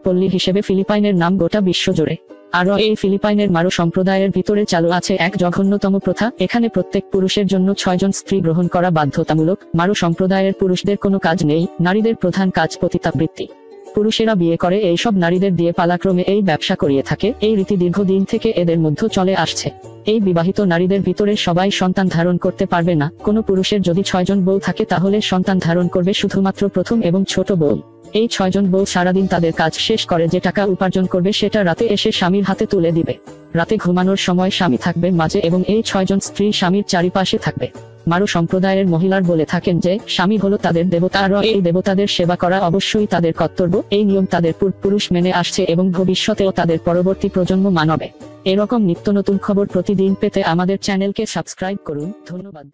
পল্লী হিসেবে ফিলিপাইনের নাম গোটা বিশ্বজুড়ে। আরও এই ফিলিপাইনের মারো সম্প্রদায়ের ভিতরে চালু আছে এক জঘন্যতম প্রথা। এখানে প্রত্যেক পুরুষের জন্য 6 জন স্ত্রী গ্রহণ করা বাধ্যতামূলক। মারো সম্প্রদায়ের পুরুষদের কোনো কাজ নেই, নারীদের প্রধান কাজ পতিতাবৃত্তি। পুরুষেরা বিয়ে করে এইসব নারীদের দিয়ে পালাক্রমে এই ব্যবসা করিয়ে থাকে। এই রীতি দীর্ঘদিন থেকে এদের মধ্যে চলে আসছে। এই বিবাহিত নারীদের ভিতরে সবাই সন্তান ধারণ করতে পারবে না। কোনো পুরুষের যদি 6 জন বউ থাকে তাহলে সন্তান ধারণ করবে শুধুমাত্র প্রথম এবং ছোট বউ। এই 6 জন বউ সারাদিন তাদের কাজ শেষ করে যে টাকা উপার্জন করবে সেটা রাতে এসে স্বামীর হাতে তুলে দিবে। রাতে ঘুমানোর সময় স্বামী থাকবে মাঝে এবং এই 6 জন স্ত্রী স্বামীর চারিপাশে থাকবে। মারো সম্প্রদায়ের মহিলার বলে থাকেন যে স্বামী হলো তাদের দেবতা, আর এই দেবতাদের সেবা করা অবশ্যই তাদের কর্তব্য। এই নিয়ম তাদের পূর্বপুরুষ মেনে আসছে এবং ভবিষ্যতেও তাদের পরবর্তী প্রজন্ম মানবে। এরকম নিত্য নতুন খবর প্রতিদিন পেতে আমাদের চ্যানেলকে সাবস্ক্রাইব করুন। ধন্যবাদ।